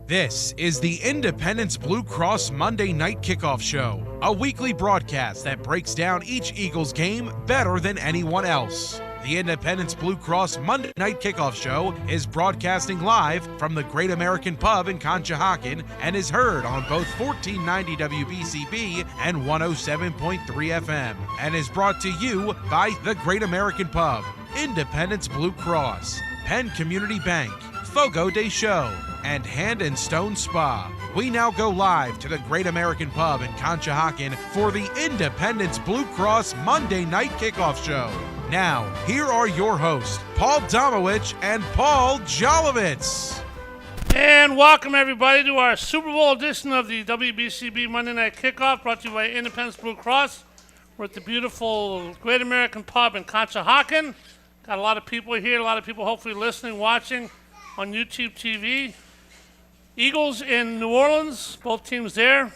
This is the Independence Blue Cross Monday Night Kickoff Show, a weekly broadcast that breaks down each Eagles game better than anyone else. The Independence Blue Cross Monday Night Kickoff Show is broadcasting live from the Great American Pub in Conshohocken and is heard on both 1490 WBCB and 107.3 FM and is brought to you by the Great American Pub, Independence Blue Cross, Penn Community Bank, Fogo de Show, and Hand and Stone Spa. We now go live to the Great American Pub in Conshohocken for the Independence Blue Cross Monday Night Kickoff Show. Now, here are your hosts, Paul Domowitch and Paul Jolovitz. And welcome, everybody, to our Super Bowl edition of the WBCB Monday Night Kickoff, brought to you by Independence Blue Cross. We're at the beautiful Great American Pub in Conshohocken. Got a lot of people here, a lot of people hopefully listening, watching on YouTube TV. Eagles in New Orleans, both teams there.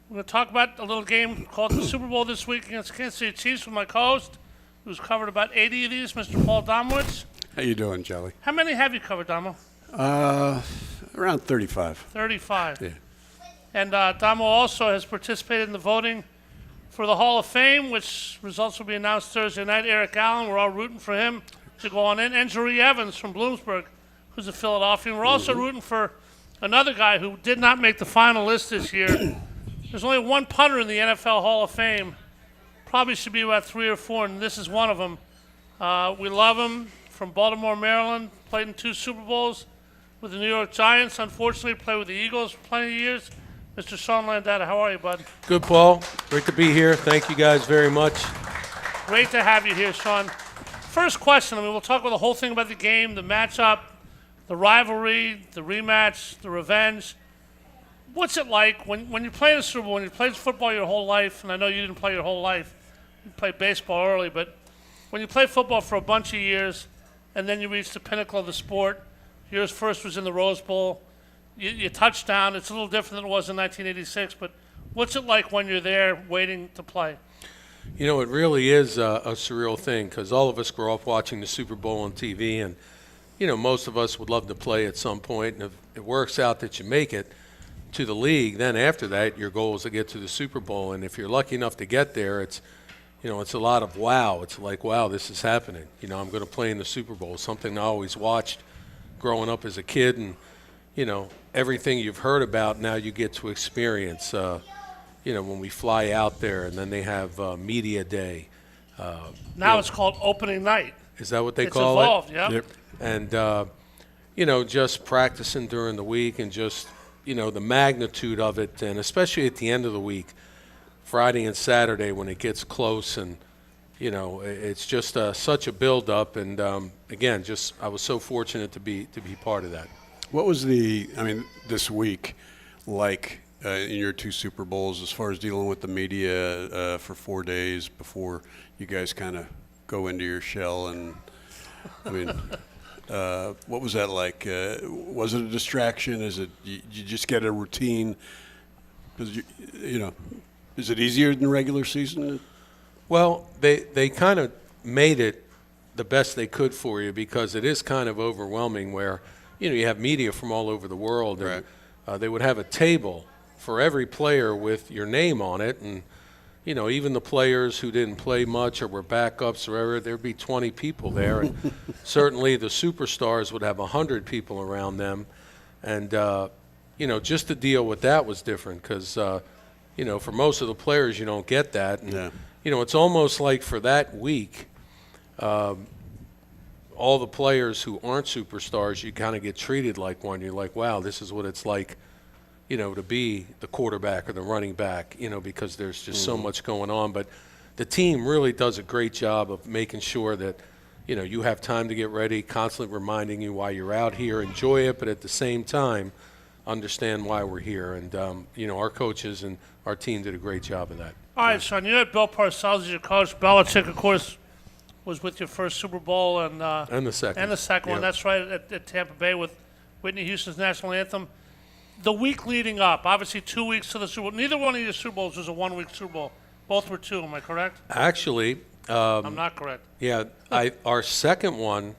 We're going to talk about a little game called the Super Bowl this week against Kansas City Chiefs with my co-host, who's covered about 80 of these, Mr. Paul Domowitch. How you doing, Jelly? How many have you covered, Domo? Around 35. 35. Yeah. And Domo also has participated in the voting for the Hall of Fame, which results will be announced Thursday night. Eric Allen, we're all rooting for him to go on in. And Jerry Evans from Bloomsburg, who's a Philadelphian. We're also rooting for another guy who did not make the final list this year. There's only one punter in the NFL Hall of Fame. Probably should be about 3 or 4, and this is one of them. We love him, from Baltimore, Maryland. Played in 2 Super Bowls with the New York Giants. Unfortunately, played with the Eagles for plenty of years. Mr. Sean Landeta, how are you, bud? Good, Paul. Great to be here. Thank you guys very much. Great to have you here, Sean. First question, we'll talk about the whole thing about the game, the matchup, the rivalry, the rematch, the revenge. What's it like when you play in a Super Bowl, when you played football your whole life, and I know you didn't play your whole life, you played baseball early, but when you play football for a bunch of years and then you reach the pinnacle of the sport, yours first was in the Rose Bowl, you touched down, it's a little different than it was in 1986, but what's it like when you're there waiting to play? You know, it really is a surreal thing because all of us grew up watching the Super Bowl on TV, and, you know, most of us would love to play at some point, and if it works out that you make it to the league, then after that your goal is to get to the Super Bowl, and if you're lucky enough to get there, it's a lot of wow. It's like, wow, this is happening. You know, I'm going to play in the Super Bowl, something I always watched growing up as a kid, and, you know, everything you've heard about now you get to experience, when we fly out there, and then they have media day. Now it's called opening night. Is that what they It's call evolved, it? yeah. Yep. And, just practicing during the week and just, the magnitude of it, and especially at the end of the week, Friday and Saturday when it gets close, and, it's just such a build-up. And, again, I was so fortunate to be part of that. What was this week like in your 2 Super Bowls as far as dealing with the media for 4 days before you guys kind of go into your shell? And, what was that like? Was it a distraction? Is it you just get a routine? Because is it easier than regular season? Well, they kind of made it the best they could for you because it is kind of overwhelming. Where you have media from all over the world, and they would have a table for every player with your name on it, and even the players who didn't play much or were backups or whatever, there'd be 20 people there. And certainly the superstars would have 100 people around them. And, just to deal with that was different because, for most of the players, you don't get that. And, it's almost like for that week, all the players who aren't superstars, you kind of get treated like one. You're like, wow, this is what it's like, to be the quarterback or the running back, because there's just so much going on. But the team really does a great job of making sure that, you have time to get ready, constantly reminding you why you're out here, enjoy it, but at the same time, understand why we're here. And, our coaches and our team did a great job of that. All right, Sean, you had Bill Parcells as your coach. Belichick, of course, was with your first Super Bowl. And the second. And the second one. That's right, at Tampa Bay with Whitney Houston's national anthem. The week leading up, obviously 2 weeks to the Super Bowl. Neither one of your Super Bowls was a 1-week Super Bowl. Both were 2, am I correct? Actually, I'm not correct. Yeah, our second one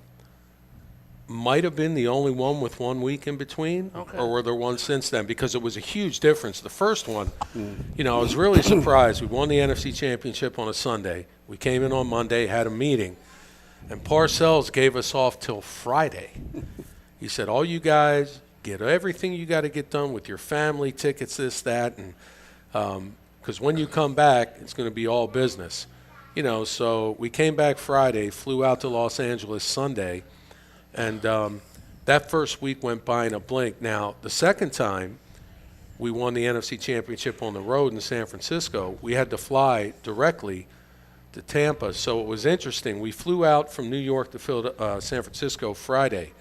might have been the only one with 1 week in between, or were there ones since then? Because it was a huge difference. The first one, I was really surprised. We won the NFC Championship on a Sunday. We came in on Monday, had a meeting, and Parcells gave us off till Friday. He said, all you guys get everything you got to get done with your family, tickets, this, that, and because when you come back, it's going to be all business. So we came back Friday, flew out to Los Angeles Sunday, and that first week went by in a blink. Now, the second time we won the NFC Championship on the road in San Francisco, we had to fly directly to Tampa. So it was interesting. We flew out from New York to San Francisco Friday.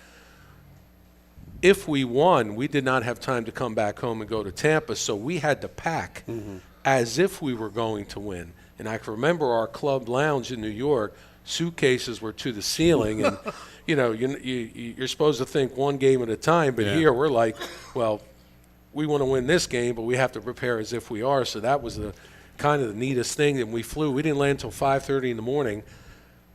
If we won, we did not have time to come back home and go to Tampa, so we had to pack as if we were going to win. And I can remember our club lounge in New York, suitcases were to the ceiling, and you're supposed to think one game at a time, but here we're like, well, we want to win this game, but we have to prepare as if we are. So that was the kind of the neatest thing. And we flew. We didn't land until 5:30 in the morning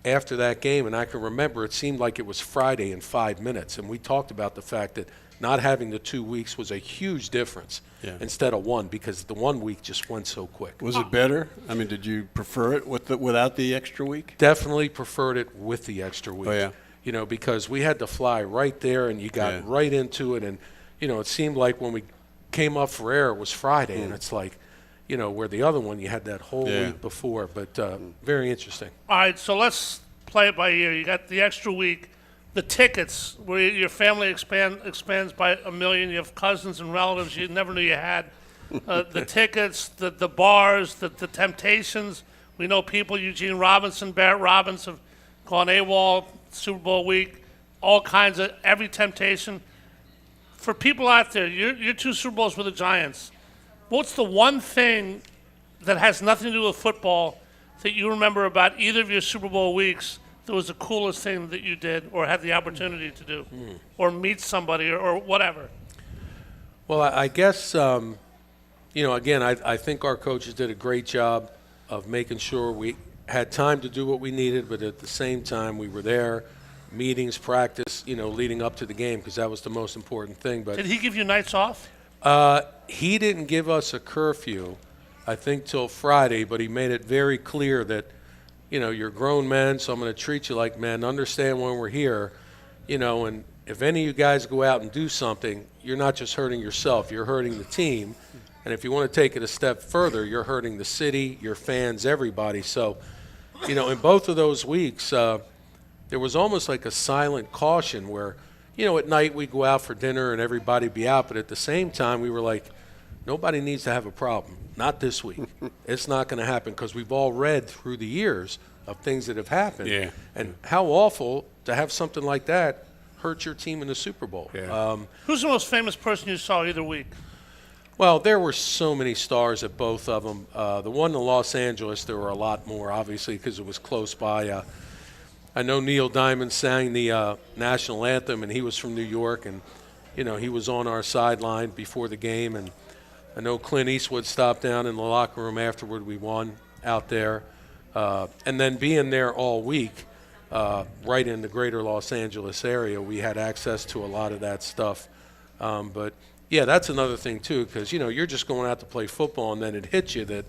after that game, and I can remember it seemed like it was Friday in 5 minutes. And we talked about the fact that not having the 2 weeks was a huge difference instead of one, because the 1 week just went so quick. Was it better? I mean, did you prefer it without the extra week? Definitely preferred it with the extra week. Oh, yeah. Because we had to fly right there, and you got right into it. And, it seemed like when we came up for air, it was Friday, and it's like, where the other one, you had that whole week before. But very interesting. All right, so let's play it by ear. You got the extra week. The tickets, where your family expands by 1 million. You have cousins and relatives you never knew you had. The tickets, the bars, the temptations. We know people, Eugene Robinson, Barrett Robbins, have gone AWOL, Super Bowl week, all kinds of, every temptation. For people out there, your 2 Super Bowls with the Giants, what's the one thing that has nothing to do with football that you remember about either of your Super Bowl weeks that was the coolest thing that you did or had the opportunity to do or meet somebody or whatever? Well, I guess, again, I think our coaches did a great job of making sure we had time to do what we needed, but at the same time we were there, meetings, practice, leading up to the game, because that was the most important thing. But did he give you nights off? He didn't give us a curfew, I think, till Friday, but he made it very clear that, you're grown men, so I'm going to treat you like men. Understand when we're here, and if any of you guys go out and do something, you're not just hurting yourself, you're hurting the team. And if you want to take it a step further, you're hurting the city, your fans, everybody. So, in both of those weeks, there was almost like a silent caution where, at night we go out for dinner and everybody be out, but at the same time we were like, nobody needs to have a problem. Not this week. It's not going to happen, because we've all read through the years of things that have happened. Yeah. And how awful to have something like that hurt your team in the Super Bowl. Yeah. Who's the most famous person you saw either week? Well, there were so many stars at both of them. The one in Los Angeles, there were a lot more, obviously, because it was close by. I know Neil Diamond sang the national anthem, and he was from New York, and, he was on our sideline before the game. And I know Clint Eastwood stopped down in the locker room afterward. We won out there. And then being there all week, right in the greater Los Angeles area, we had access to a lot of that stuff. But yeah, that's another thing too, because you're just going out to play football, and then it hits you that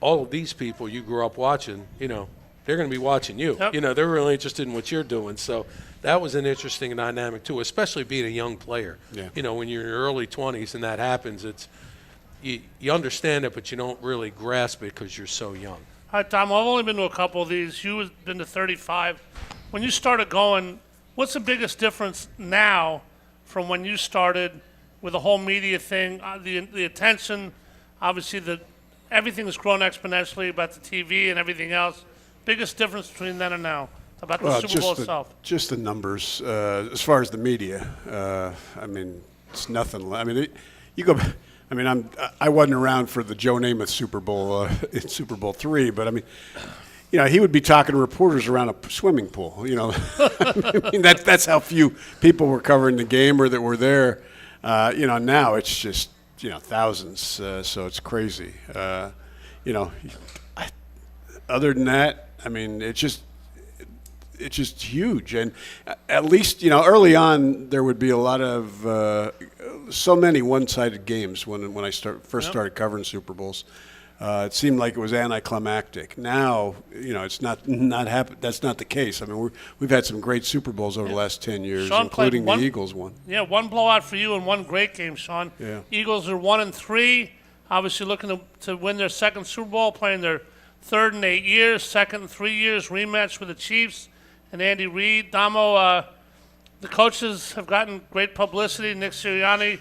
all of these people you grew up watching, they're going to be watching you. Yep. They're really interested in what you're doing. So that was an interesting dynamic too, especially being a young player. Yeah. When you're in your early 20s and that happens, it's you understand it, but you don't really grasp it because you're so young. All right, Tom, I've only been to a couple of these. You've been to 35. When you started going, what's the biggest difference now from when you started with the whole media thing, the attention, obviously everything has grown exponentially about the TV and everything else. Biggest difference between then and now about the Super Bowl itself? Just the numbers. As far as the media, it's nothing. You go. I wasn't around for the Joe Namath Super Bowl in Super Bowl III, but he would be talking to reporters around a swimming pool. That's how few people were covering the game or that were there. Now it's just thousands. So it's crazy. Other than that, it's just it's just huge. And at least, early on there would be a lot of so many one-sided games when I first started covering Super Bowls. It seemed like it was anticlimactic. Now, it's not that's not the case. I mean, we've had some great Super Bowls over the last 10 years, Sean, including the Eagles one. Yeah, one blowout for you and one great game, Sean. Yeah. Eagles are 1-3, obviously looking to win their second Super Bowl, playing their third in 8 years, second in 3 years, rematch with the Chiefs and Andy Reid. Damo, the coaches have gotten great publicity. Nick Sirianni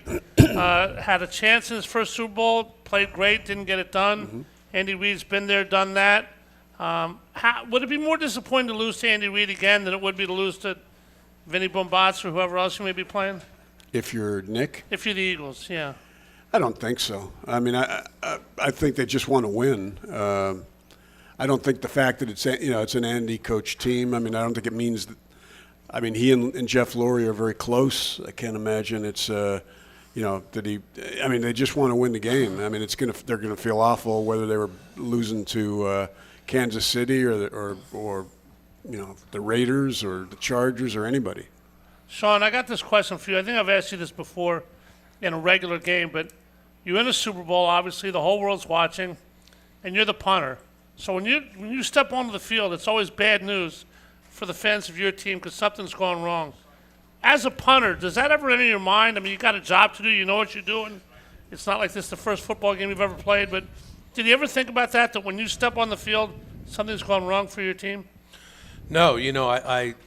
had a chance in his first Super Bowl, played great, didn't get it done. Mm-hmm. Andy Reid's been there, done that. Would it be more disappointing to lose to Andy Reid again than it would be to lose to Vinny Bombats or whoever else you may be playing? If you're Nick? If you're the Eagles, yeah. I don't think so. I mean, I think they just want to win. I don't think the fact that it's an Andy coach team. I mean, I don't think it means that. I mean, he and Jeff Lurie are very close. I can't imagine it's that he. I mean, they just want to win the game. I mean, they're gonna feel awful whether they were losing to Kansas City or the Raiders or the Chargers or anybody. Sean, I got this question for you. I think I've asked you this before in a regular game, but you're in a Super Bowl. Obviously, the whole world's watching, and you're the punter. So when you step onto the field, it's always bad news for the fans of your team because something's going wrong. As a punter, does that ever enter your mind? I mean, you got a job to do. You know what you're doing. It's not like this is the first football game you've ever played. But did you ever think about that when you step on the field, something's gone wrong for your team? No,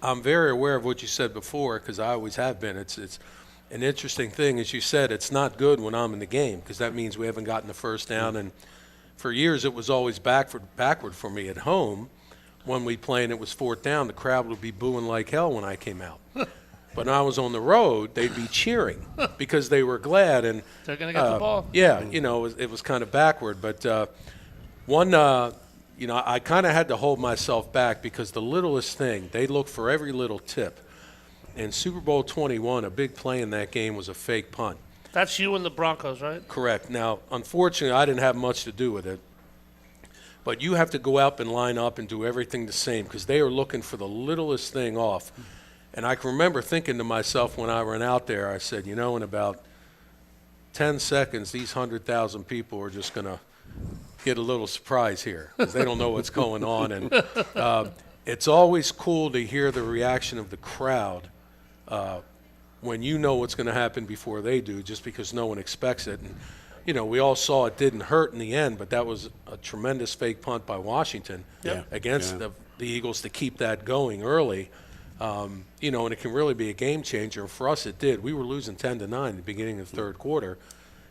I'm very aware of what you said before because I always have been. It's an interesting thing. As you said, it's not good when I'm in the game because that means we haven't gotten the first down. And for years, it was always backward for me at home. When we play and it was fourth down, the crowd would be booing like hell when I came out. But when I was on the road, they'd be cheering because they were glad. And they're going to get the ball. Yeah, it was kind of backward. But I kind of had to hold myself back because the littlest thing, they look for every little tip. In Super Bowl 21, a big play in that game was a fake punt. That's you and the Broncos, right? Correct. Now, unfortunately, I didn't have much to do with it. But you have to go out and line up and do everything the same because they are looking for the littlest thing off. And I can remember thinking to myself when I ran out there, I said, in about 10 seconds, these 100,000 people are just going to get a little surprise here because they don't know what's going on. And it's always cool to hear the reaction of the crowd when you know what's going to happen before they do just because no one expects it. And, we all saw it didn't hurt in the end, but that was a tremendous fake punt by Washington against the Eagles to keep that going early. And it can really be a game changer. For us, it did. We were losing 10-9 at the beginning of the third quarter,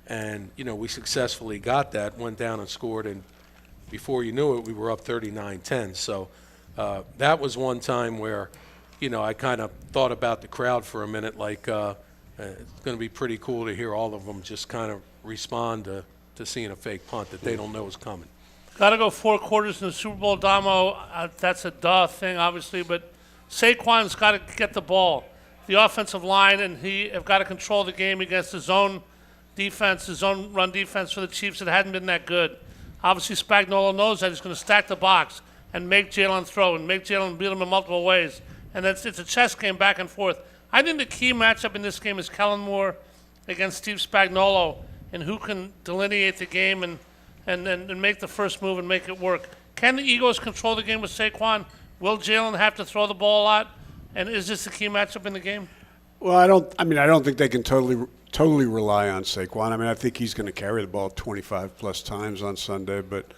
and we successfully got that, went down and scored, and before you knew it, we were up 39-10. So that was one time where, I kind of thought about the crowd for a minute, like it's going to be pretty cool to hear all of them just kind of respond to seeing a fake punt that they don't know is coming. Got to go 4 quarters in the Super Bowl, Damo. That's a duh thing, obviously, but Saquon's got to get the ball. The offensive line and he have got to control the game against his own defense, his own run defense for the Chiefs that hadn't been that good. Obviously, Spagnuolo knows that he's going to stack the box and make Jalen throw and make Jalen beat him in multiple ways. And it's a chess game back and forth. I think the key matchup in this game is Kellen Moore against Steve Spagnuolo and who can delineate the game and make the first move and make it work. Can the Eagles control the game with Saquon? Will Jalen have to throw the ball a lot? And is this the key matchup in the game? Well, I don't think they can totally rely on Saquon. I mean, I think he's going to carry the ball 25-plus times on Sunday, but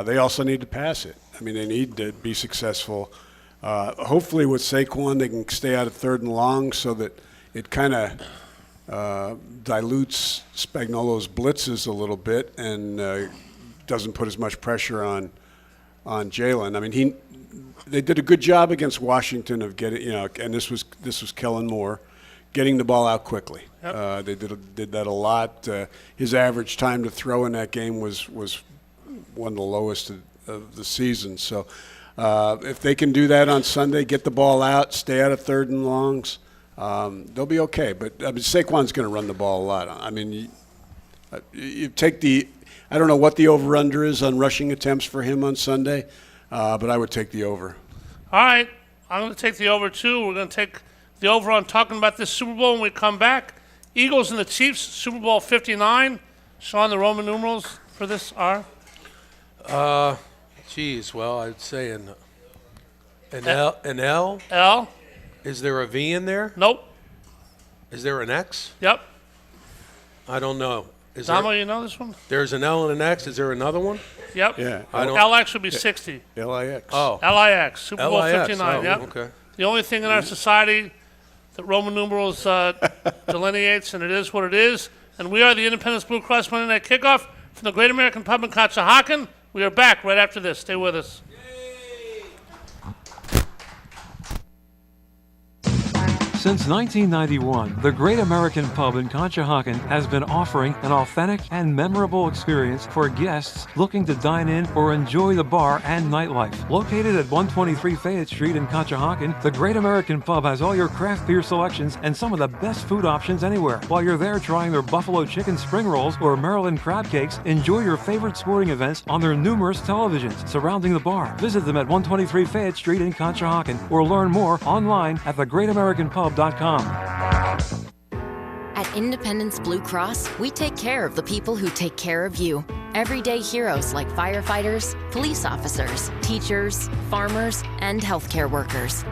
they also need to pass it. I mean, they need to be successful. Hopefully with Saquon, they can stay out of third and long so that it kind of dilutes Spagnuolo's blitzes a little bit and doesn't put as much pressure on Jalen. I mean, they did a good job against Washington of getting, and this was Kellen Moore, getting the ball out quickly. Yep. They did that a lot. His average time to throw in that game was one of the lowest of the season. So if they can do that on Sunday, get the ball out, stay out of third and longs, they'll be okay. But I mean, Saquon's going to run the ball a lot. I mean, you take I don't know what the over-under is on rushing attempts for him on Sunday, but I would take the over. All right. I'm going to take the over, too. We're going to take the over on talking about this Super Bowl when we come back. Eagles and the Chiefs, Super Bowl 59. Sean, the Roman numerals for this are? Well, I'd say an L. An L? L. Is there a V in there? Nope. Is there an X? Yep. I don't know. Damo, you know this one? There's an L and an X. Is there another one? Yep. Yeah. LX would be 60. LIX. Oh. LIX, Super Bowl LIX. 59. Oh, Yep. okay. The only thing in our society that Roman numerals delineates, and it is what it is. And we are the Independence Blue Cross Monday Night Kickoff from the Great American Pub in Conshohocken. We are back right after this. Stay with us. Since 1991, the Great American Pub in Conshohocken has been offering an authentic and memorable experience for guests looking to dine in or enjoy the bar and nightlife. Located at 123 Fayette Street in Conshohocken, the Great American Pub has all your craft beer selections and some of the best food options anywhere. While you're there trying their buffalo chicken spring rolls or Maryland crab cakes, enjoy your favorite sporting events on their numerous televisions surrounding the bar. Visit them at 123 Fayette Street in Conshohocken or learn more online at thegreatamericanpub.com. At Independence Blue Cross, we take care of the people who take care of you. Everyday heroes like firefighters, police officers, teachers, farmers, and healthcare workers.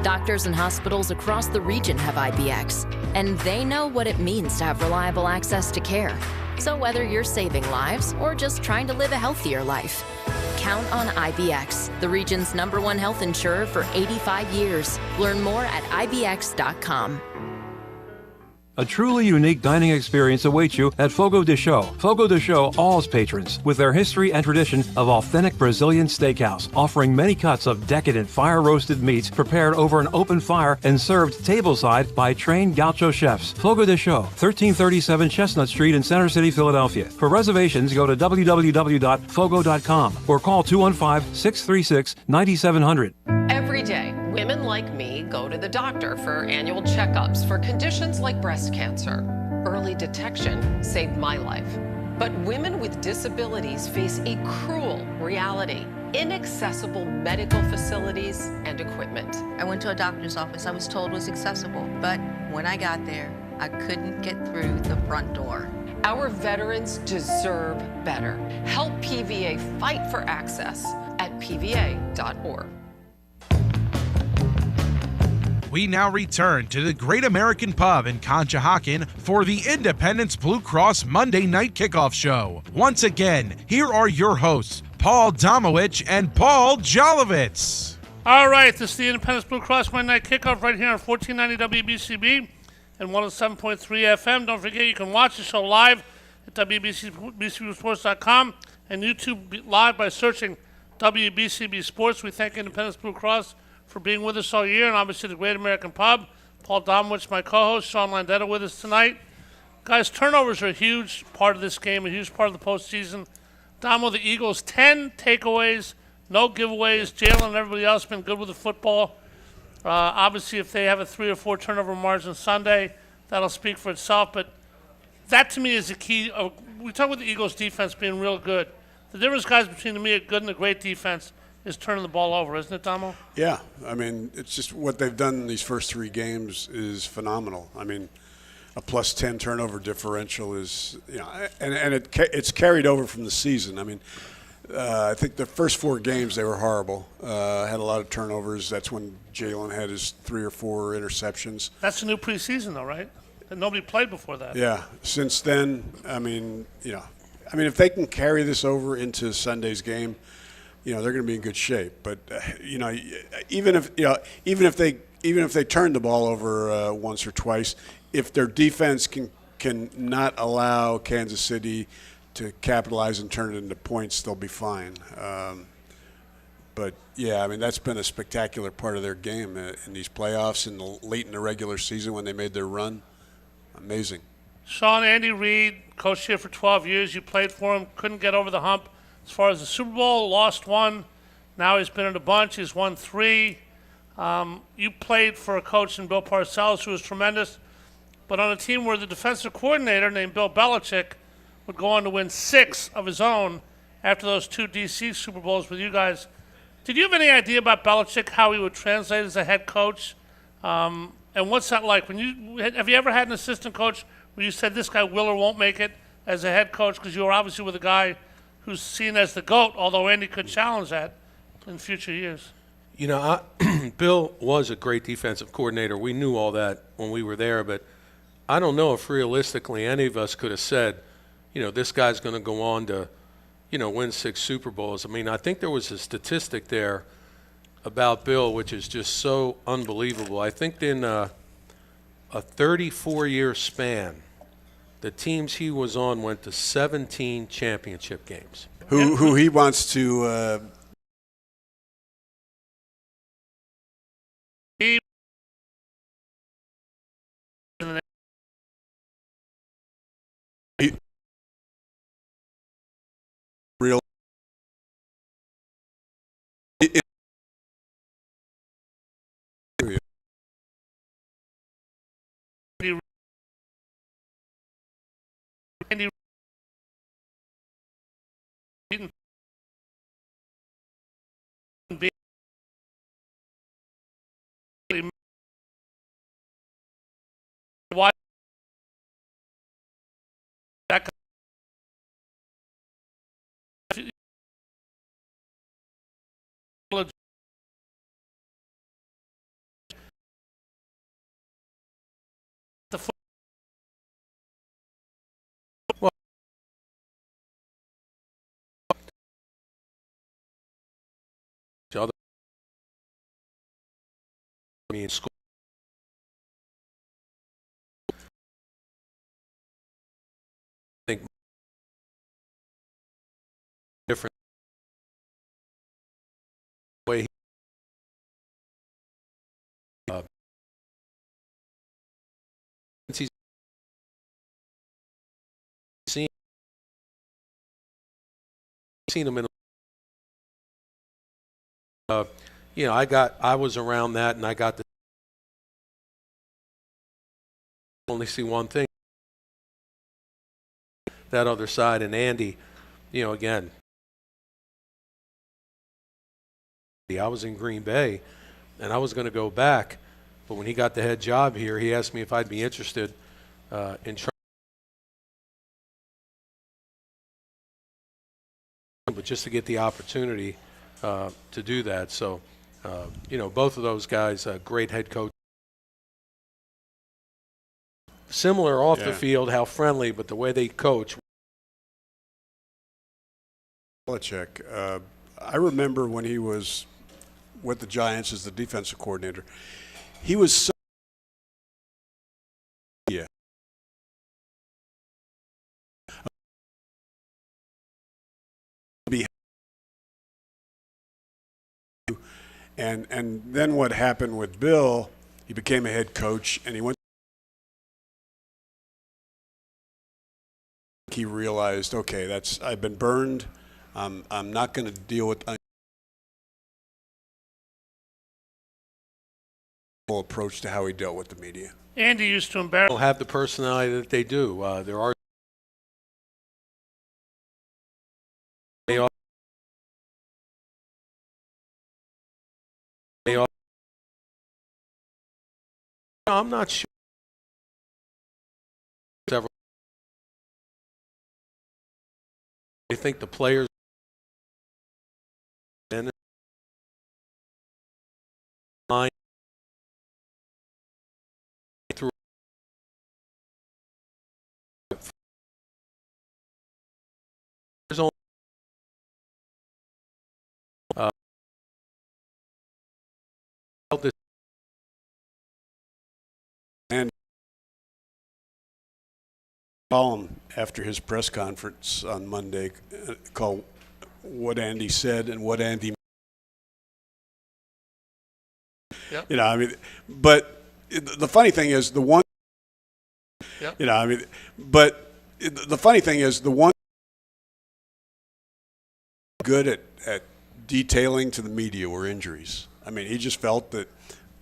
Doctors and hospitals across the region have IBX, and they know what it means to have reliable access to care. So whether you're saving lives or just trying to live a healthier life, count on IBX, the region's #1 health insurer for 85 years. Learn more at IBX.com. A truly unique dining experience awaits you at Fogo de Chão. Fogo de Chão awes patrons with their history and tradition of authentic Brazilian steakhouse, offering many cuts of decadent fire-roasted meats prepared over an open fire and served tableside by trained gaucho chefs. Fogo de Chão, 1337 Chestnut Street in Center City, Philadelphia. For reservations, go to www.fogo.com or call 215-636-9700. Every day, women like me go to the doctor for annual checkups for conditions like breast cancer. Early detection saved my life. But women with disabilities face a cruel reality: inaccessible medical facilities and equipment. I went to a doctor's office I was told was accessible, but when I got there, I couldn't get through the front door. Our veterans deserve better. Help PVA fight for access at pva.org. We now return to the Great American Pub in Conshohocken for the Independence Blue Cross Monday Night Kickoff Show. Once again, here are your hosts, Paul Domowitch and Paul Jolovitz. All right, this is the Independence Blue Cross Monday Night Kickoff right here on 1490 WBCB and 107.3 FM. Don't forget you can watch the show live at WBCBSports.com and YouTube live by searching WBCB Sports. We thank Independence Blue Cross for being with us all year, and obviously the Great American Pub. Paul Domowitch, my co-host, Sean Landeta with us tonight. Guys, turnovers are a huge part of this game, a huge part of the postseason. Damo, the Eagles, 10 takeaways, no giveaways. Jalen and everybody else been good with the football. Obviously, if they have a 3 or 4 turnover margin Sunday, that'll speak for itself. But that, to me, is the key. We talk about the Eagles' defense being real good. The difference, guys, between a good and a great defense is turning the ball over, isn't it, Damo? Yeah. I mean, it's just what they've done in these first 3 games is phenomenal. I mean, a plus 10 turnover differential is, and it's carried over from the season. I mean, I think the first 4 games they were horrible. Had a lot of turnovers. That's when Jalen had his 3 or 4 interceptions. That's a new preseason, though, right? And nobody played before that. Yeah. Since then, I mean, if they can carry this over into Sunday's game, they're going to be in good shape. But even if they turn the ball over once or twice, if their defense can not allow Kansas City to capitalize and turn it into points, they'll be fine. But yeah, I mean, that's been a spectacular part of their game in these playoffs and late in the regular season when they made their run. Amazing. Sean, Andy Reid, coached here for 12 years. You played for him, couldn't get over the hump. As far as the Super Bowl, lost 1. Now he's been in a bunch. He's won 3. You played for a coach in Bill Parcells who was tremendous, but on a team where the defensive coordinator named Bill Belichick would go on to win 6 of his own after those 2 DC Super Bowls with you guys. Did you have any idea about Belichick, how he would translate as a head coach? And what's that like? Have you ever had an assistant coach where you said this guy will or won't make it as a head coach? Because you were obviously with a guy who's seen as the GOAT, although Andy could challenge that in future years. You know, Bill was a great defensive coordinator. We knew all that when we were there, but I don't know if realistically any of us could have said, you know, this guy's going to go on to, you know, win 6 Super Bowls. I mean, I think there was a statistic there about Bill which is just so unbelievable. I think in a 34-year span, the teams he was on went to 17 championship games. Who he wants to real Andy why that the Other, I mean, school. I think different way. Since he's seen him in. You know, I was around that, and I got to only see one thing. That other side, and Andy, you know, again, I was in Green Bay, and I was going to go back, but when he got the head job here, he asked me if I'd be interested in trying. But just to get the opportunity to do that. So, you know, both of those guys, great head coach. Similar off the field, how friendly, but the way they coach. Belichick. I remember when he was with the Giants as the defensive coordinator. He was so and then what happened with Bill, he became a head coach, and he realized, okay, I've been burned. I'm not going to deal with approach to how he dealt with the media. Andy used to embarrass. Don't have the personality that they do. There are. I'm not sure. Several. I think the players and line through there's only this and column after his press conference on Monday called "What Andy Said and What Andy." Yep. You know, I mean, but the funny thing is the one. Yep. You know, I mean, but the funny thing is the one good at detailing to the media were injuries. I mean, he just felt that.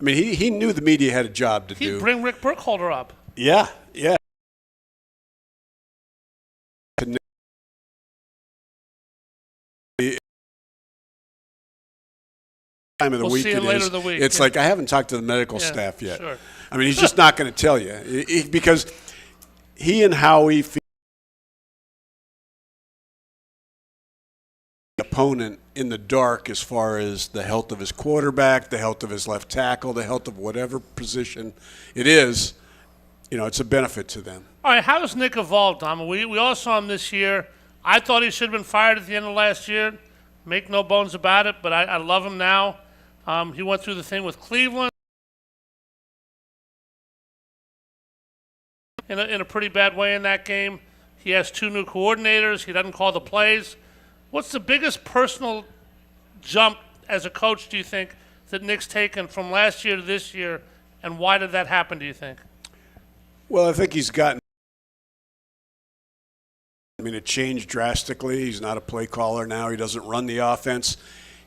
I mean, he knew the media had a job to do. He'd bring Rick Burkholder up. Yeah, yeah. time of the We'll week see it him later is. in the week, It's yeah. like I haven't talked to the medical Yeah, staff yet. sure. I mean, he's just not going to tell you because he and Howie feel the opponent in the dark as far as the health of his quarterback, the health of his left tackle, the health of whatever position it is. You know, it's a benefit to them. All right, how has Nick evolved, Dom? We all saw him this year. I thought he should have been fired at the end of last year. Make no bones about it, but I love him now. He went through the thing with Cleveland in a pretty bad way in that game. He has 2 new coordinators. He doesn't call the plays. What's the biggest personal jump as a coach, do you think, that Nick's taken from last year to this year, and why did that happen, do you think? Well, I think he's gotten – I mean, it changed drastically. He's not a play caller now. He doesn't run the offense.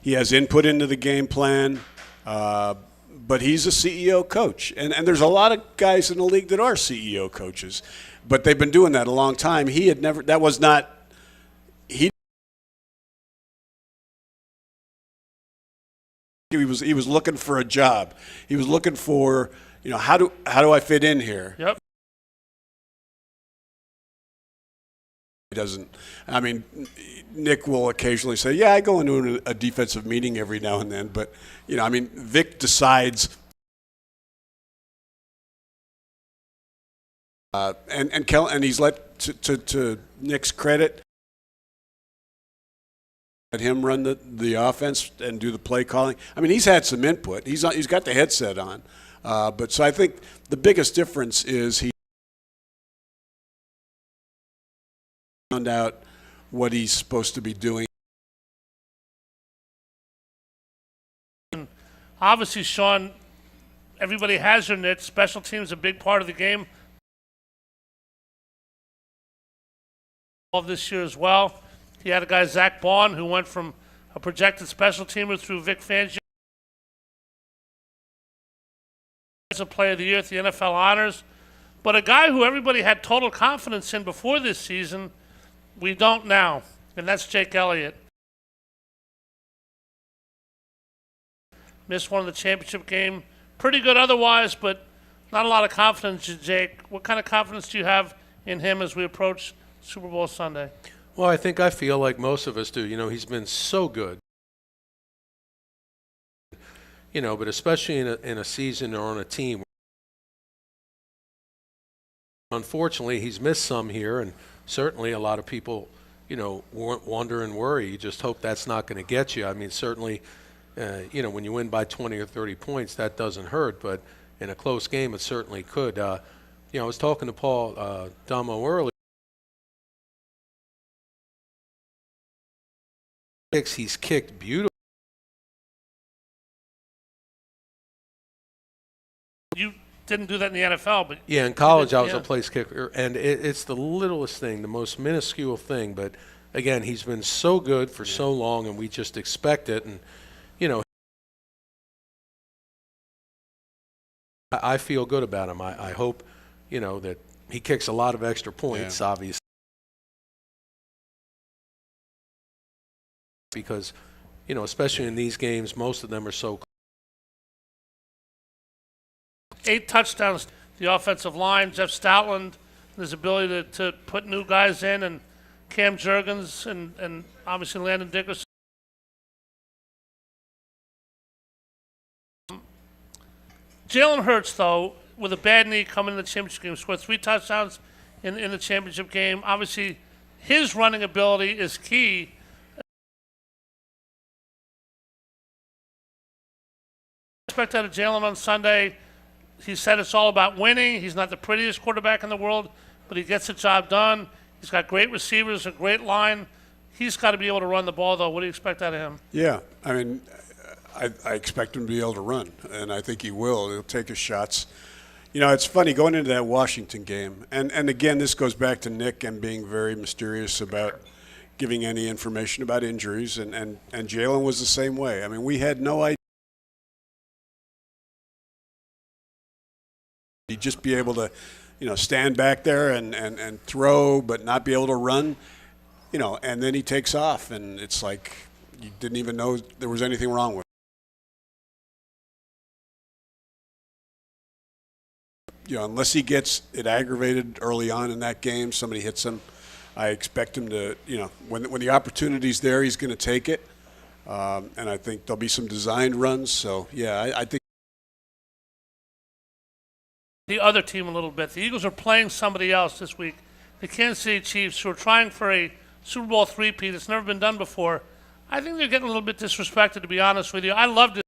He has input into the game plan, but he's a CEO coach. And there's a lot of guys in the league that are CEO coaches, but they've been doing that a long time. He had never – that was not – he was looking for a job. He was looking for, you know, how do I fit in here? Yep. He doesn't. I mean, Nick will occasionally say, "Yeah, I go into a defensive meeting every now and then," but you know, I mean, Vic decides, and he's let to Nick's credit, let him run the offense and do the play calling. I mean, he's had some input. He's got the headset on, but so I think the biggest difference is he found out what he's supposed to be doing. Obviously, Sean, everybody has their niche. Special teams a big part of the game of this year as well. He had a guy, Zach Baun, who went from a projected special teamer through Vic Fangio as a player of the year at the NFL honors. But a guy who everybody had total confidence in before this season, we don't now, and that's Jake Elliott. Missed one of the championship game. Pretty good otherwise, but not a lot of confidence in Jake. What kind of confidence do you have in him as we approach Super Bowl Sunday? Well, I think I feel like most of us do. You know, he's been so good. You know, but especially in a season or on a team. Unfortunately, he's missed some here, and certainly a lot of people, you know, wonder and worry. You just hope that's not going to get you. I mean, certainly, you know, when you win by 20 or 30 points, that doesn't hurt, but in a close game, it certainly could. You know, I was talking to Paul Domowitch earlier. He's kicked beautifully. You didn't do that in the NFL, but yeah, in college did, I was yeah. a place kicker, and it's the littlest thing, the most minuscule thing. But again, he's been so good for so long, and we just expect it. And you know, I feel good about him. I hope, you know, that he kicks a lot of extra points, obviously, because you know, especially in these games, most of them are so. 8 touchdowns. The offensive line, Jeff Stoutland, his ability to put new guys in, and Cam Jurgens, and obviously Landon Dickerson. Jalen Hurts, though, with a bad knee coming in the championship game, scored 3 touchdowns in the championship game. Obviously, his running ability is key. Expect out of Jalen on Sunday. He said it's all about winning. He's not the prettiest quarterback in the world, but he gets the job done. He's got great receivers, a great line. He's got to be able to run the ball, though. What do you expect out of him? Yeah, I mean, I expect him to be able to run, and I think he will. He'll take his shots. You know, it's funny going into that Washington game, and again, this goes back to Nick and being very mysterious about giving any information about injuries, and Jalen was the same way. I mean, we had no idea. He'd just be able to, you know, stand back there and throw, but not be able to run, you know, and then he takes off, and it's like you didn't even know there was anything wrong with him. unless he gets it aggravated early on in that game, somebody hits him, I expect him to, when the opportunity's there, he's going to take it. And I think there'll be some designed runs. So, yeah, I think. The other team a little bit. The Eagles are playing somebody else this week. The Kansas City Chiefs, who are trying for a Super Bowl three-peat. It's never been done before. I think they're getting a little bit disrespected, to be honest with you. I loved it.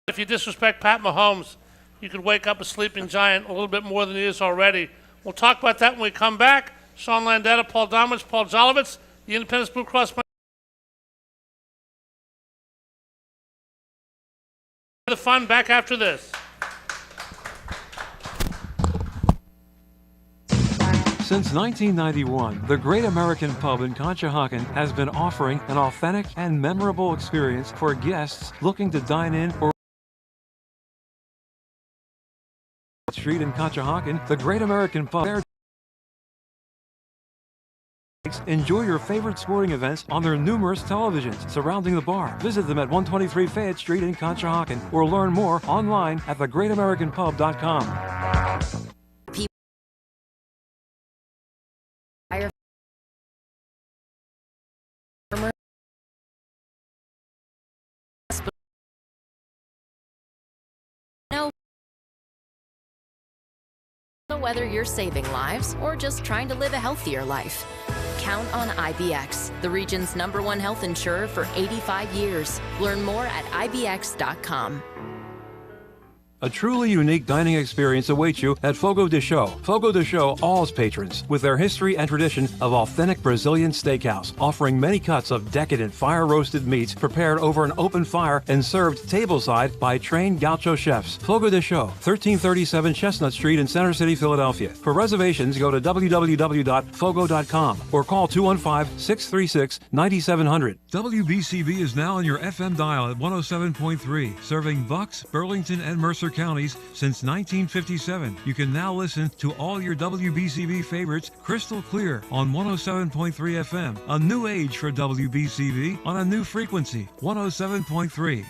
If you disrespect Pat Mahomes, you could wake up a sleeping giant a little bit more than he is already. We'll talk about that when we come back. Sean Landeta, Paul Domowitch, Paul Jolovitz, the Independence Blue Cross. The fun back after this. Since 1991, the Great American Pub in Conshohocken has been offering an authentic and memorable experience for guests looking to dine in or Street in Conshohocken. The Great American Pub. Enjoy your favorite sporting events on their numerous televisions surrounding the bar. Visit them at 123 Fayette Street in Conshohocken or learn more online at thegreatamericanpub.com. Whether you're saving lives or just trying to live a healthier life, count on IBX, the region's #1 health insurer for 85 years. Learn more at IBX.com. A truly unique dining experience awaits you at Fogo de Chão. Fogo de Chão awes patrons with their history and tradition of authentic Brazilian steakhouse, offering many cuts of decadent fire-roasted meats prepared over an open fire and served tableside by trained gaucho chefs. Fogo de Chão, 1337 Chestnut Street in Center City, Philadelphia. For reservations, go to www.fogo.com or call 215-636-9700. WBCB is now on your FM dial at 107.3, serving Bucks, Burlington, and Mercer counties since 1957. You can now listen to all your WBCB favorites crystal clear on 107.3 FM. A new age for WBCB on a new frequency, 107.3.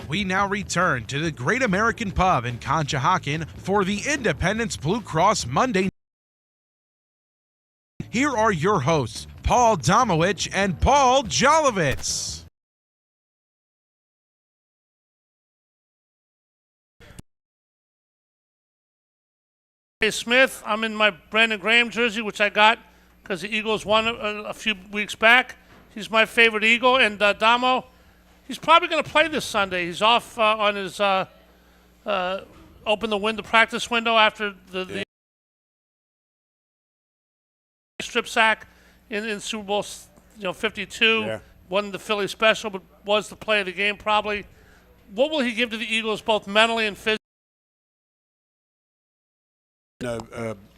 We now return to the Great American Pub in Conshohocken for the Independence Blue Cross Monday. Here are your hosts, Paul Domowitch and Paul Jolovitz. Hey Smith, I'm in my Brandon Graham jersey, which I got because the Eagles won a few weeks back. He's my favorite Eagle, and Damo, he's probably going to play this Sunday. He's off on his open the practice window after the strip sack in Super Bowl 52. Yeah. Wasn't the Philly special, but was the play of the game probably. What will he give to the Eagles, both mentally and physically?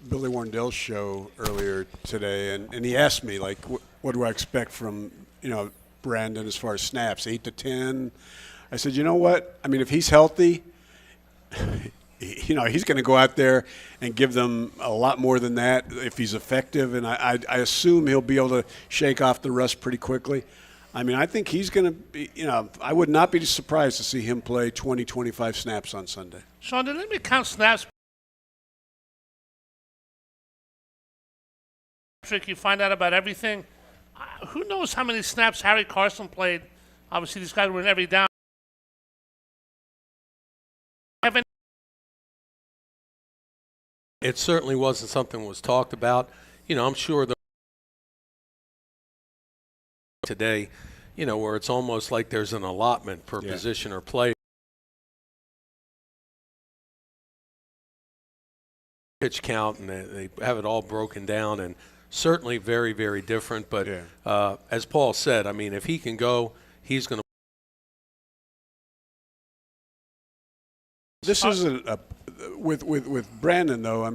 Billy Warndell's show earlier today, and he asked me, like, what do I expect from, Brandon as far as snaps, 8 to 10? I said, you know what? I mean, if he's healthy, he's going to go out there and give them a lot more than that if he's effective, and I assume he'll be able to shake off the rust pretty quickly. I mean, I think he's going to be, I would not be surprised to see him play 20, 25 snaps on Sunday. Sean, let me count snaps. You find out about everything. Who knows how many snaps Harry Carson played? Obviously, these guys were in every down. It certainly wasn't something that was talked about. I'm sure today, where it's almost like there's an allotment per position or play. Pitch count, and they have it all broken down, and certainly very, very different. But as Paul said, I mean, if he can go, he's going to. This isn't with Brandon, though. I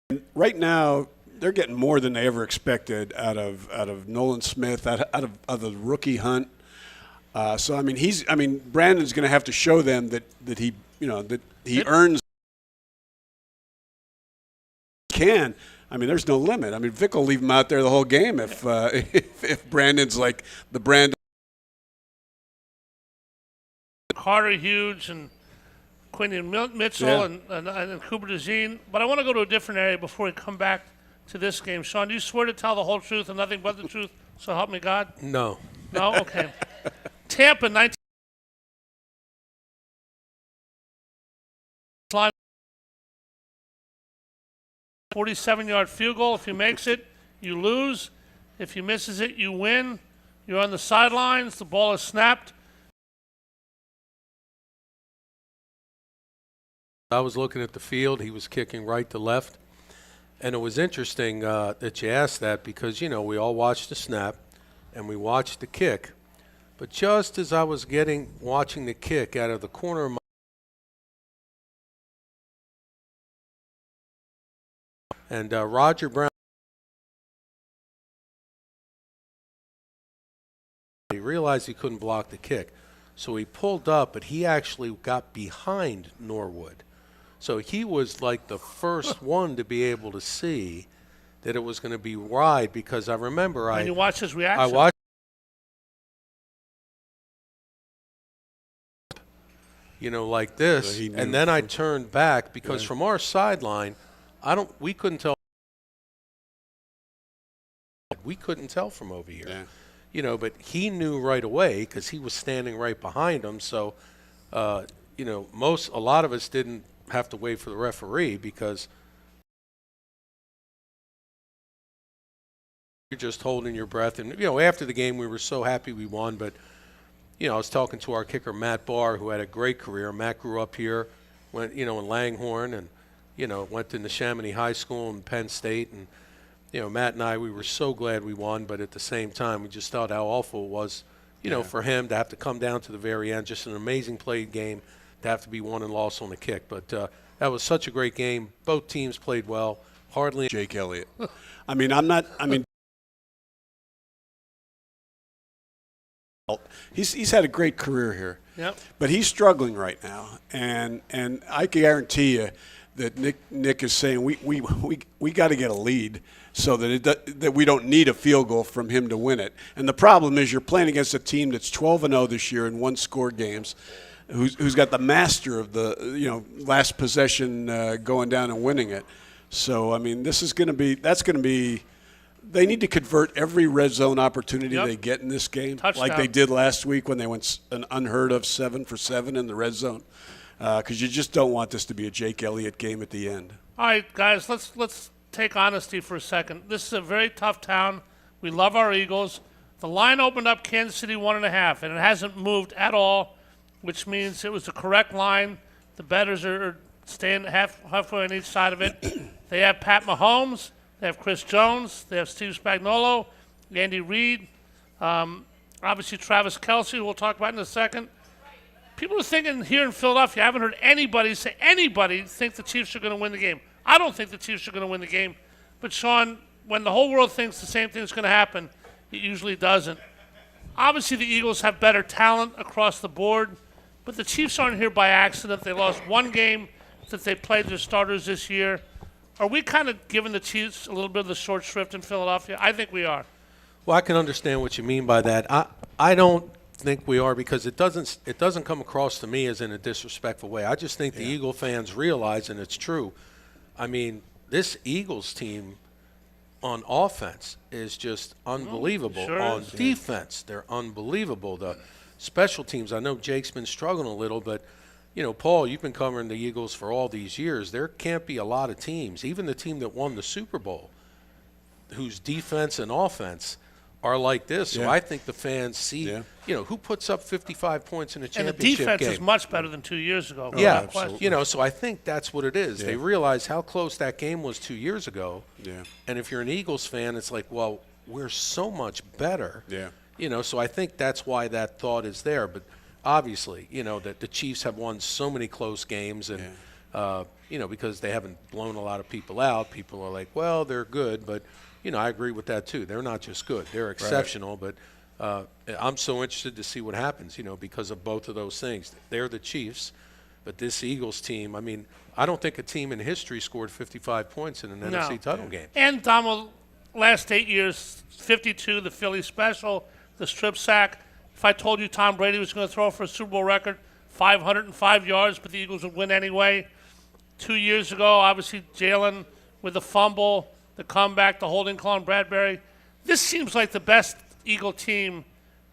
mean, right now they're getting more than they ever expected out of Nolan Smith, out of the rookie Hunt. So I mean, Brandon's going to have to show them that he earns. Can. I mean, there's no limit. I mean, Vic will leave him out there the whole game if Brandon's like the Brandon. Carter Hughes and Quinion Mitchell and Cooper DeJean. But I want to go to a different area before we come back to this game. Sean, do you swear to tell the whole truth and nothing but the truth? So help me God? No. No? Okay. Tampa, 19. 47-yard field goal. If he makes it, you lose. If he misses it, you win. You're on the sidelines. The ball is snapped. I was looking at the field. He was kicking right to left. And it was interesting that you asked that because, you know, we all watched the snap and we watched the kick. But just as I was watching the kick out of the corner of my and Roger Brown, he realized he couldn't block the kick. So he pulled up, but he actually got behind Norwood. So he was like the first one to be able to see that it was going to be wide because I remember and you watched his reaction. I watched, you know, like this, So and then I turned back because from our sideline, we couldn't tell. We couldn't tell from over here. Yeah. You know, but he knew right away because he was standing right behind him. So, you know, a lot of us didn't have to wait for the referee because you're just holding your breath. And, you know, after the game, we were so happy we won. But, you know, I was talking to our kicker, Matt Barr, who had a great career. Matt grew up here, went, you know, in Langhorne and, you know, went to Neshaminy High School and Penn State. And, you know, Matt and I, we were so glad we won, but at the same time, we just thought how awful it was, you know, for him to have to come down to the very end. Just an amazing played game to have to be won and lost on a kick. But that was such a great game. Both teams played well. Hardly. Jake Elliott. He's had a great career here. Yep. But he's struggling right now, and I can guarantee you that Nick is saying we got to get a lead so that we don't need a field goal from him to win it. And the problem is you're playing against a team that's 12-0 this year in one-score games, who's got the master of the last possession going down and winning it. So I mean, that's going to be. They need to convert every red zone opportunity they get in this game, Touchdown. like they did last week when they went an unheard of 7 for 7 in the red zone. Because you just don't want this to be a Jake Elliott game at the end. All right, guys, let's take honesty for a second. This is a very tough town. We love our Eagles. The line opened up Kansas City 1.5, and it hasn't moved at all, which means it was the correct line. The bettors are staying halfway on each side of it. They have Pat Mahomes. They have Chris Jones. They have Steve Spagnuolo, Andy Reid, obviously Travis Kelce, who we'll talk about in a second. People are thinking here in Philadelphia, I haven't heard anybody think the Chiefs are going to win the game. I don't think the Chiefs are going to win the game. But, Sean, when the whole world thinks the same thing is going to happen, it usually doesn't. Obviously, the Eagles have better talent across the board, but the Chiefs aren't here by accident. They lost one game that they played their starters this year. Are we kind of giving the Chiefs a little bit of the short shrift in Philadelphia? I think we are. Well, I can understand what you mean by that. I don't think we are because it doesn't come across to me as in a disrespectful way. I just think the Eagle fans realize, and it's true. I mean, this Eagles team on offense is just unbelievable. Sure on is. defense, they're unbelievable. The special teams, I know Jake's been struggling a little, but you know, Paul, you've been covering the Eagles for all these years. There can't be a lot of teams, even the team that won the Super Bowl, whose defense and offense are like this. So I think the fans see, you know, who puts up 55 points in a championship game. And the defense is much better than 2 years ago. Yeah, you know, so I think that's what it is. They realize how close that game was 2 years ago. Yeah. And if you're an Eagles fan, it's like, well, we're so much better. Yeah. You know, so I think that's why that thought is there. But obviously, you know, that the Chiefs have won so many close games and, you know, because they haven't blown a lot of people out, people are like, well, they're good. But, you know, I agree with that, too. They're not just good. They're exceptional. But I'm so interested to see what happens, you know, because of both of those things. They're the Chiefs. But this Eagles team, I mean, I don't think a team in history scored 55 points in an NFC title game. And Donald, last 8 years, 52, the Philly special, the strip sack. If I told you Tom Brady was going to throw for a Super Bowl record, 505 yards, but the Eagles would win anyway. 2 years ago, obviously, Jalen with the fumble, the comeback, the holding call on Bradbury. This seems like the best Eagle team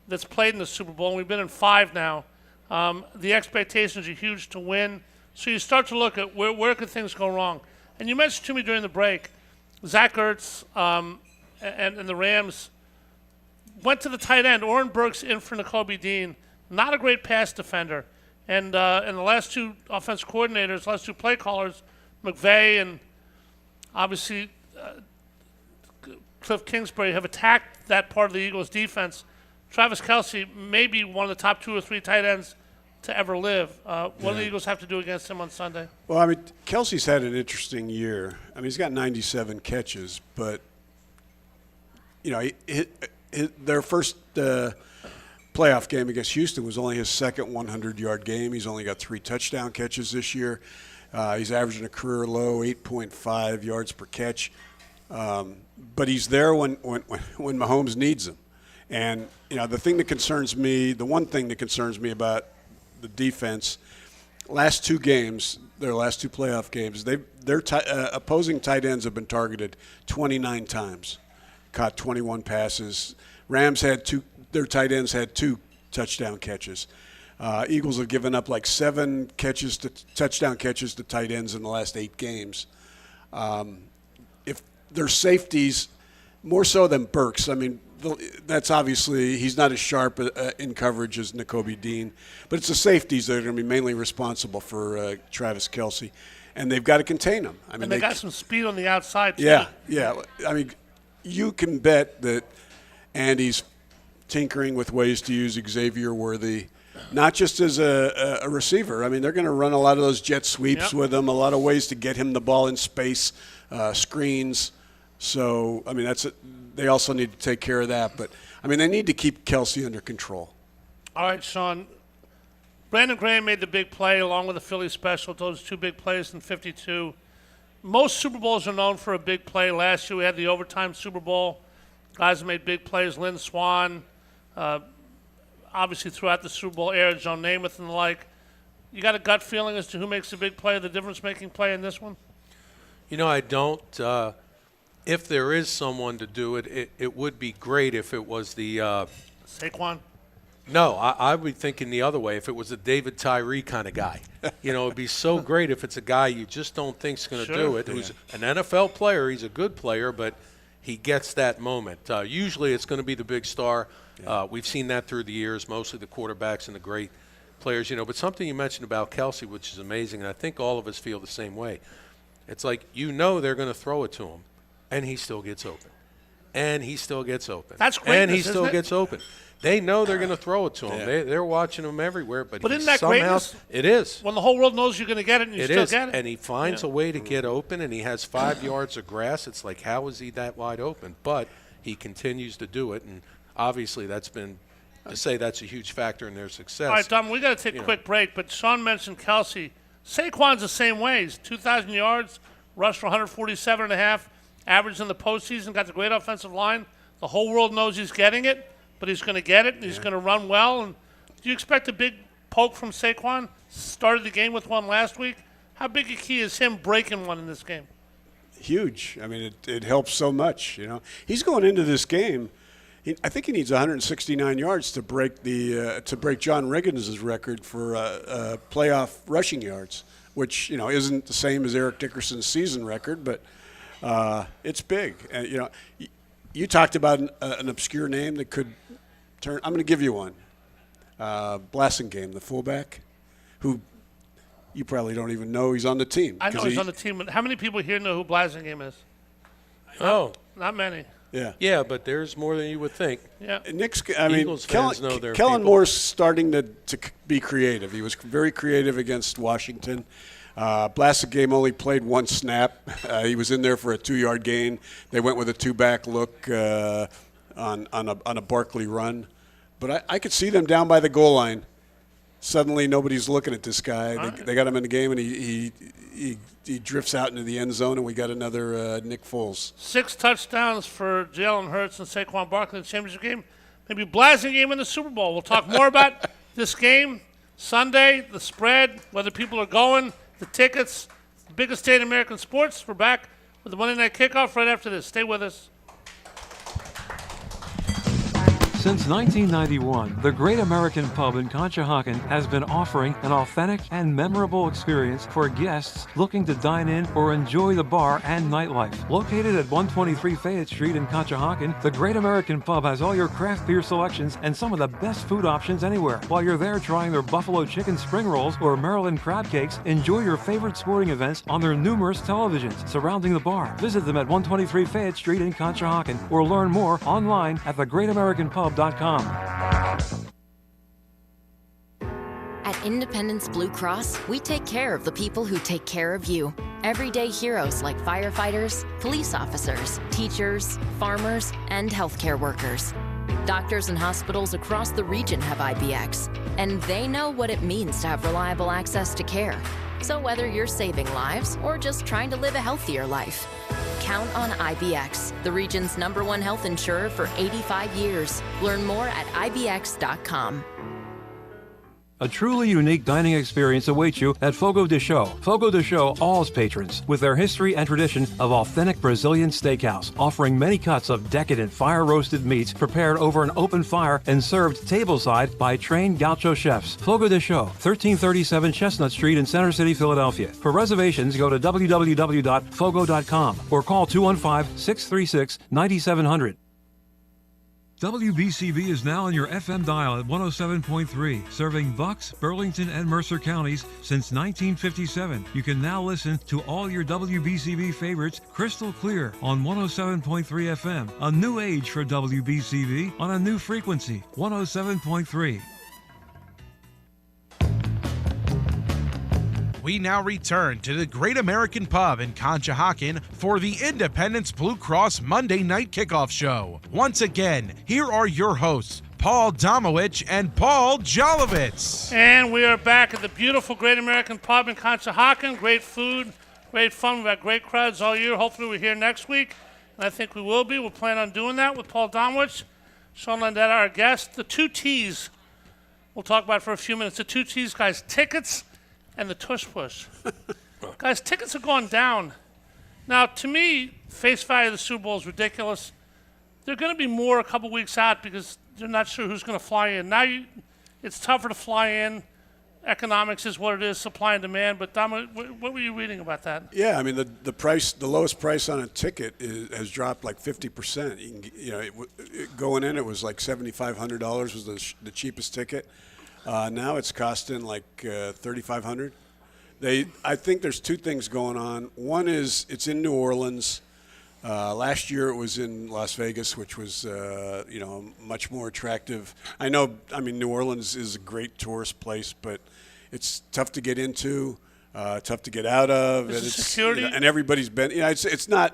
that's played in the Super Bowl, and we've been in 5 now. The expectations are huge to win. So you start to look at where could things go wrong. And you mentioned to me during the break, Zach Ertz and the Rams went to the tight end. Oren Burks in for Nakobe Dean. Not a great pass defender. And the last 2 offense coordinators, last 2 play callers, McVay and obviously Cliff Kingsbury, have attacked that part of the Eagles' defense. Travis Kelce may be one of the top 2 or 3 tight ends to ever live. What do the Eagles have to do against him on Sunday? Well, I mean, Kelsey's had an interesting year. I mean, he's got 97 catches, but, you know, their first playoff game against Houston was only his second 100-yard game. He's only got 3 touchdown catches this year. He's averaging a career low 8.5 yards per catch. But he's there when Mahomes needs him. And, you know, the one thing that concerns me about the defense, last 2 games, their last 2 playoff games, their opposing tight ends have been targeted 29 times, caught 21 passes. Rams their tight ends had 2 touchdown catches. Eagles have given up like 7 touchdown catches to tight ends in the last 8 games. If their safeties, more so than Burks, I mean, that's obviously he's not as sharp in coverage as Nakobe Dean, but it's the safeties that are going to be mainly responsible for Travis Kelce, and they've got to contain him. I mean, and they got some speed on the outside too. Yeah. I mean, you can bet that Andy's tinkering with ways to use Xavier Worthy, not just as a receiver. I mean, they're going to run a lot of those jet sweeps with him, a lot of ways to get him the ball in space, screens. So, I mean, they also need to take care of that. But, I mean, they need to keep Kelce under control. All right, Sean. Brandon Graham made the big play along with the Philly special. Those 2 big plays in 52. Most Super Bowls are known for a big play. Last year we had the overtime Super Bowl. Guys made big plays. Lynn Swann, obviously throughout the Super Bowl era, Joe Namath and the like. You got a gut feeling as to who makes the big play, the difference-making play in this one? You know, I don't. If there is someone to do it, it would be great if it was the Saquon? No, I would be thinking the other way. If it was a David Tyree kind of guy, you know, it'd be so great if it's a guy you just don't think's going to do it. Who's an NFL player, he's a good player, but he gets that moment. Usually, it's going to be the big star. We've seen that through the years, mostly the quarterbacks and the great players, you know. But something you mentioned about Kelce, which is amazing, and I think all of us feel the same way. It's like you know they're going to throw it to him, and he still gets open, and he still gets open. That's greatness, and he still gets open. They know they're going to throw it to him. They're watching him everywhere. But isn't that somehow, greatness? It is. When the whole world knows you're going to get it and you still get it. And he finds a way to get open, and he has 5 yards of grass. It's like, how is he that wide open? But he continues to do it, and obviously that's been to say that's a huge factor in their success. All right, Dom, we got to take a quick break, but Sean mentioned Kelce. Saquon's the same way. He's 2,000 yards, rushed for 147.5, average in the postseason, got the great offensive line. The whole world knows he's getting it. But he's going to get it, and he's going to run well. And do you expect a big poke from Saquon? Started the game with one last week. How big a key is him breaking one in this game? Huge. I mean, it helps so much. You know, he's going into this game. I think he needs 169 yards to break John Riggins' record for playoff rushing yards, which isn't the same as Eric Dickerson's season record, but it's big. And you talked about an obscure name that could turn. I'm going to give you one. Blasingame, the fullback, who you probably don't even know he's on the team. I know he's on the team. But how many people here know who Blasingame is? Not many. Yeah, but there's more than you would think. Yeah. Eagles fans know their Kellen people. Moore's starting to be creative. He was very creative against Washington. Blasingame only played one snap. He was in there for a 2-yard gain. They went with a 2-back look on a Barkley run. But I could see them down by the goal line suddenly nobody's looking at this guy. They got him in the game, and he drifts out into the end zone, and we got another Nick Foles. 6 touchdowns for Jalen Hurts and Saquon Barkley in the championship game. Maybe a blasting game in the Super Bowl. We'll talk more about this game Sunday, the spread, whether people are going, the tickets, the biggest day in American sports. We're back with the Monday Night Kickoff right after this. Stay with us. Since 1991, the Great American Pub in Conshohocken has been offering an authentic and memorable experience for guests looking to dine in or enjoy the bar and nightlife. Located at 123 Fayette Street in Conshohocken, the Great American Pub has all your craft beer selections and some of the best food options anywhere. While you're there trying their buffalo chicken spring rolls or Maryland crab cakes, enjoy your favorite sporting events on their numerous televisions surrounding the bar. Visit them at 123 Fayette Street in Conshohocken or learn more online at thegreatamericanpub.com. At Independence Blue Cross, we take care of the people who take care of you. Everyday heroes like firefighters, police officers, teachers, farmers, and healthcare workers. Doctors and hospitals across the region have IBX, and they know what it means to have reliable access to care. So whether you're saving lives or just trying to live a healthier life, count on IBX, the region's #1 health insurer for 85 years. Learn more at IBX.com. A truly unique dining experience awaits you at Fogo de Chão. Fogo de Chão awes patrons with their history and tradition of authentic Brazilian steakhouse, offering many cuts of decadent fire-roasted meats prepared over an open fire and served tableside by trained gaucho chefs. Fogo de Chão, 1337 Chestnut Street in Center City, Philadelphia. For reservations, go to www.fogo.com or call 215-636-9700. WBCB is now on your FM dial at 107.3, serving Bucks, Burlington, and Mercer counties since 1957. You can now listen to all your WBCB favorites crystal clear on 107.3 FM. A new age for WBCB on a new frequency, 107.3. We now return to the Great American Pub in Conshohocken for the Independence Blue Cross Monday Night Kickoff Show. Once again, here are your hosts, Paul Domowitch and Paul Jolovitz. And we are back at the beautiful Great American Pub in Conshohocken. Great food, great fun. We've had great crowds all year. Hopefully we're here next week, and I think we will be. We'll plan on doing that with Paul Domowitch, Sean Landeta, our guest. The 2 T's we'll talk about for a few minutes. The 2 T's, guys, tickets and the tush push. Guys, tickets have gone down. Now, to me, face value of the Super Bowl is ridiculous. They're going to be more a couple weeks out because they're not sure who's going to fly in. Now, it's tougher to fly in. Economics is what it is, supply and demand. But, Dom, what were you reading about that? Yeah, I mean, the price, the lowest price on a ticket has dropped like 50%. Going in, it was like $7,500 was the cheapest ticket. Now it's costing like $3,500. I think there's 2 things going on. One is it's in New Orleans. Last year it was in Las Vegas, which was much more attractive. New Orleans is a great tourist place, but it's tough to get into, tough to get out of. Is it security? And everybody's been. It's not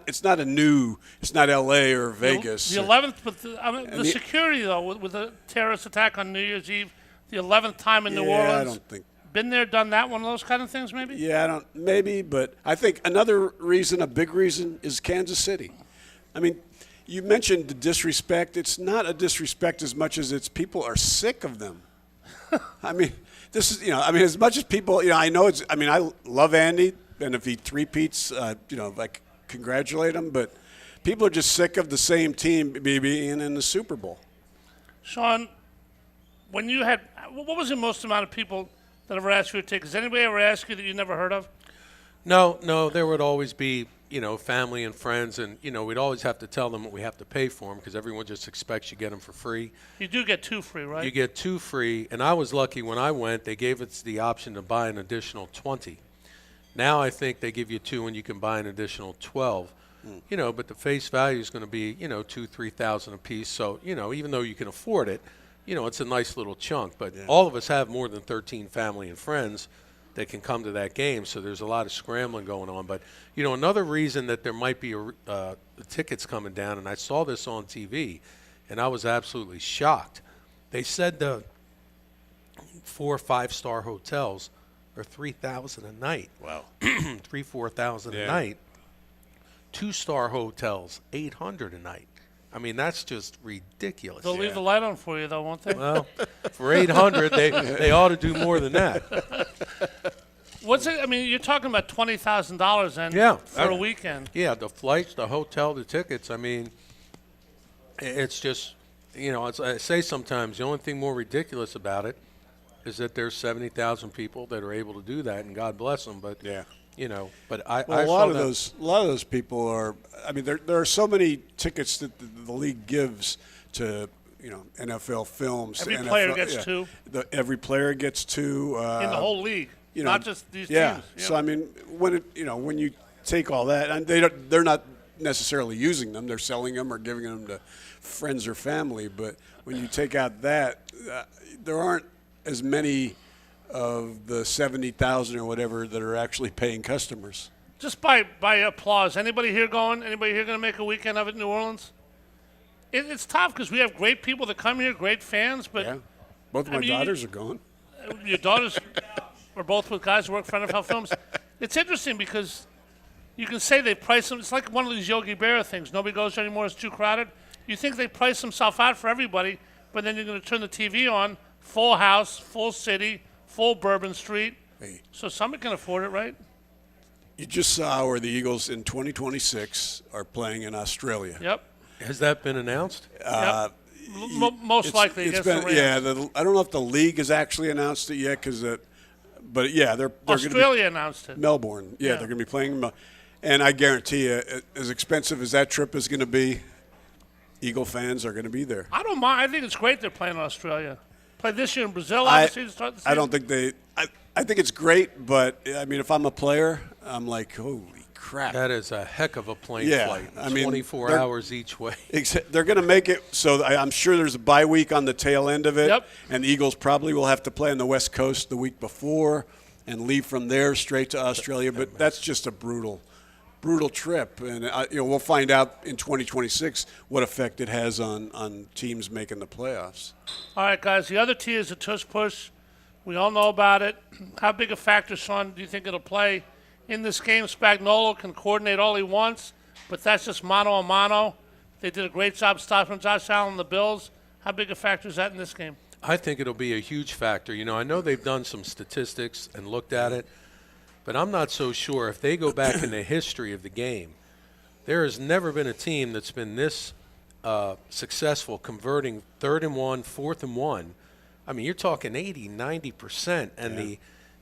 L.A. or Vegas. The 11th, but the security though with the terrorist attack on New Year's Eve. The 11th time in New Orleans. I don't think. Been there, done that, one of those kind of things, maybe? Yeah, maybe, but I think another reason, a big reason, is Kansas City. I mean, you mentioned the disrespect. It's not a disrespect as much as it's people are sick of them. I mean, this is, as much as people, I know it's, I love Andy, and if he three-peats, I congratulate him, but people are just sick of the same team being in the Super Bowl. Sean, when you had, what was the most amount of people that ever asked you to take? Has anybody ever asked you that you never heard of? No, there would always be, family and friends, and, we'd always have to tell them what we have to pay for them because everyone just expects you get them for free. You do get 2 free, right? You get 2 free, and I was lucky when I went, they gave us the option to buy an additional 20. Now I think they give you 2 and you can buy an additional 12. But the face value is going to be, $2,000-$3,000 a piece. So, even though you can afford it, it's a nice little chunk, but all of us have more than 13 family and friends that can come to that game, so there's a lot of scrambling going on. But, another reason that there might be the tickets coming down, and I saw this on TV, and I was absolutely shocked. They said 4 or 5-star hotels are $3,000 a night. Wow. 3,000-4,000 a night. 2-star hotels, $800 a night. I mean, that's just ridiculous. They'll leave the light on for you, though, won't they? Well, for $800, they ought to do more than that. What's it? I mean, you're talking about $20,000 then for a weekend. Yeah, the flights, the hotel, the tickets. I mean, it's just, as I say sometimes, the only thing more ridiculous about it is that there's 70,000 people that are able to do that, and God bless them. But but a lot of those people are. I mean, there are so many tickets that the league gives to NFL films. Every NFL, player gets two. Every player gets two in the whole league, not just these teams. Yeah. So I mean, when you take all that, and they're not necessarily using them; they're selling them or giving them to friends or family. But when you take out that, there aren't as many of the 70,000 or whatever that are actually paying customers. Just by applause. Anybody here going to make a weekend of it in New Orleans? It's tough because we have great people that come here, great fans. But yeah. Both of my daughters are going. Your daughters are both with guys who work for NFL Films. It's interesting because you can say they price them. It's like one of these Yogi Berra things. Nobody goes there anymore. It's too crowded. You think they price themselves out for everybody, but then you're going to turn the TV on, full house, full city, full Bourbon Street. Hey. So somebody can afford it, right? You just saw where the Eagles in 2026 are playing in Australia. Yep. Has that been announced? Yep. Most likely against the Rams. Yeah, I don't know if the league has actually announced it yet, but yeah, they're Australia announced it. Melbourne. Yeah, they're going to be playing. And I guarantee you, as expensive as that trip is going to be, Eagle fans are going to be there. I don't mind. I think it's great they're playing in Australia. Play this year in Brazil, obviously, to start the season. I don't think I think it's great, but I mean, if I'm a player, I'm like, holy crap. That is a heck of a plane flight. I mean, 24 hours each way. They're going to make it so I'm sure there's a bye week on the tail end of it. Yep. And the Eagles probably will have to play on the West Coast the week before and leave from there straight to Australia. But that's just a brutal trip. And we'll find out in 2026 what effect it has on teams making the playoffs. All right, guys. The other T is the tush push. We all know about it. How big a factor, Sean, do you think it'll play in this game? Spagnuolo can coordinate all he wants, but that's just mano a mano. They did a great job stopping Josh Allen and the Bills. How big a factor is that in this game? I think it'll be a huge factor. I know they've done some statistics and looked at it, but I'm not so sure. If they go back in the history of the game, there has never been a team that's been this successful converting 3rd and 1, 4th and 1. I mean, you're talking 80, 90%, and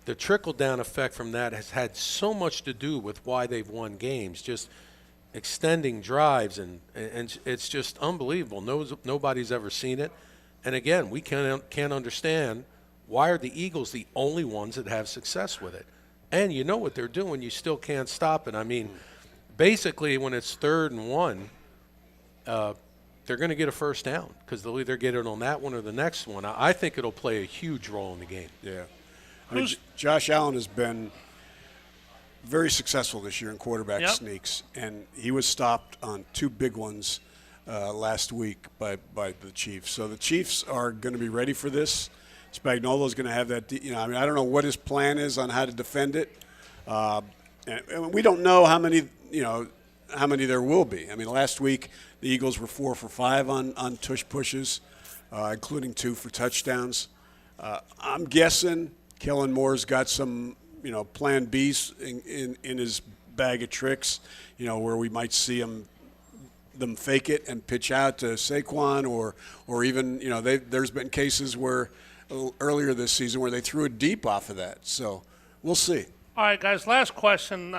the trickle-down effect from that has had so much to do with why they've won games, just extending drives, and it's just unbelievable. Nobody's ever seen it. And, again, we can't understand why are the Eagles the only ones that have success with it. And you know what they're doing. You still can't stop it. I mean, basically, when it's 3rd and 1, they're going to get a first down because they'll either get it on that one or the next one. I think it'll play a huge role in the game. Yeah. I mean, Josh Allen has been very successful this year in quarterback sneaks, and he was stopped on 2 big ones last week by the Chiefs. So the Chiefs are going to be ready for this. Spagnuolo's going to have that. I mean, I don't know what his plan is on how to defend it, and we don't know how many there will be. I mean, last week the Eagles were 4 for 5 on tush pushes, including 2 for touchdowns. I'm guessing Kellen Moore's got some, plan Bs in his bag of tricks, where we might see them fake it and pitch out to Saquon, or even, there's been cases where earlier this season where they threw it deep off of that. So we'll see. All right, guys, last question.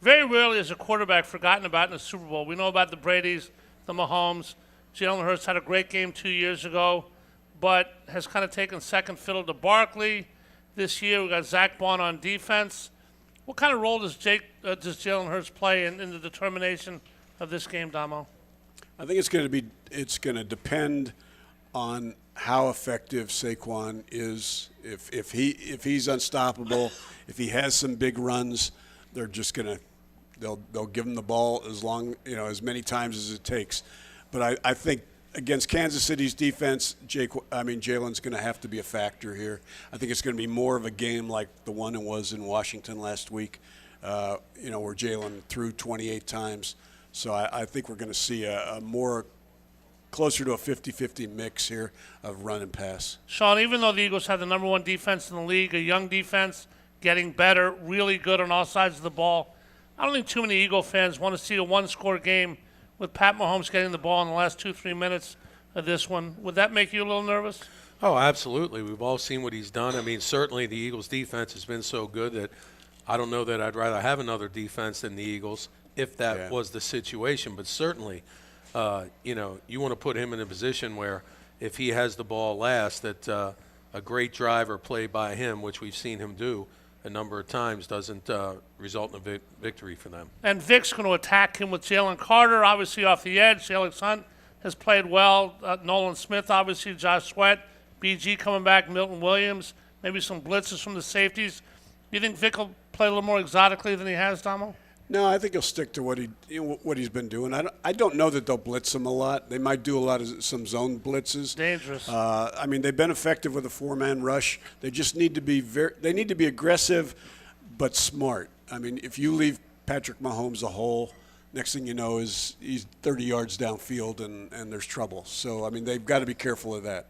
Very rarely is a quarterback forgotten about in the Super Bowl. We know about the Bradys, the Mahomes. Jalen Hurts had a great game 2 years ago, but has kind of taken second fiddle to Barkley. This year we got Zach Bond on defense. What kind of role does Jalen Hurts play in the determination of this game, Damo? I think it's going to depend on how effective Saquon is. If he's unstoppable, if he has some big runs, they're just they'll give him the ball as many times as it takes. But I think against Kansas City's defense, Jalen's going to have to be a factor here. I think it's going to be more of a game like the one it was in Washington last week, where Jalen threw 28 times. So I think we're going to see a more closer to a 50-50 mix here of run and pass. Sean, even though the Eagles have the number one defense in the league, a young defense, getting better, really good on all sides of the ball, I don't think too many Eagle fans want to see a one-score game with Pat Mahomes getting the ball in the last 2-3 minutes of this one. Would that make you a little nervous? Oh, absolutely. We've all seen what he's done. I mean, certainly the Eagles' defense has been so good that I don't know that I'd rather have another defense than the Eagles if that was the situation. But certainly, you want to put him in a position where if he has the ball last, that a great drive or play by him, which we've seen him do a number of times, doesn't result in a victory for them. And Vic's going to attack him with Jalen Carter, obviously off the edge. Alex Hunt has played well. Nolan Smith, obviously. Josh Sweat. BG coming back. Milton Williams. Maybe some blitzes from the safeties. Do you think Vic will play a little more exotically than he has, Tomo? No, I think he'll stick to what he's been doing. I don't know that they'll blitz him a lot. They might do a lot of some zone blitzes. Dangerous. They've been effective with a 4-man rush. They just need to be aggressive, but smart. I mean, if you leave Patrick Mahomes a hole, next thing you know is he's 30 yards downfield and there's trouble. So I mean, they've got to be careful of that.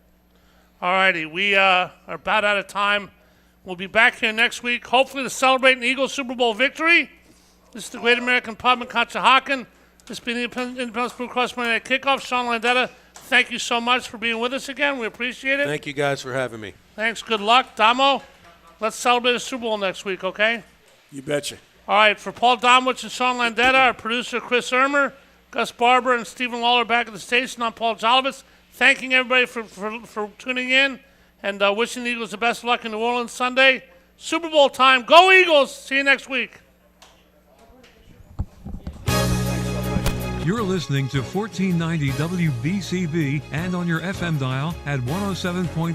All righty, we are about out of time. We'll be back here next week, hopefully to celebrate an Eagles Super Bowl victory. This is the Great American Pub in Conshohocken. This has been the Independence Blue Cross Monday Night Kickoff. Sean Landeta, thank you so much for being with us again. We appreciate it. Thank you guys for having me. Thanks. Good luck. Damo, let's celebrate a Super Bowl next week, okay? You betcha. All right, for Paul Domowitch and Sean Landeta, our producer Chris Ermer, Gus Barber, and Stephen Lawler back at the station, I'm Paul Jolovitz. Thanking everybody for tuning in and wishing the Eagles the best of luck in New Orleans Sunday. Super Bowl time. Go Eagles. See you next week. You're listening to 1490 WBCB and on your FM dial at 107.3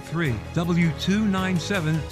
W297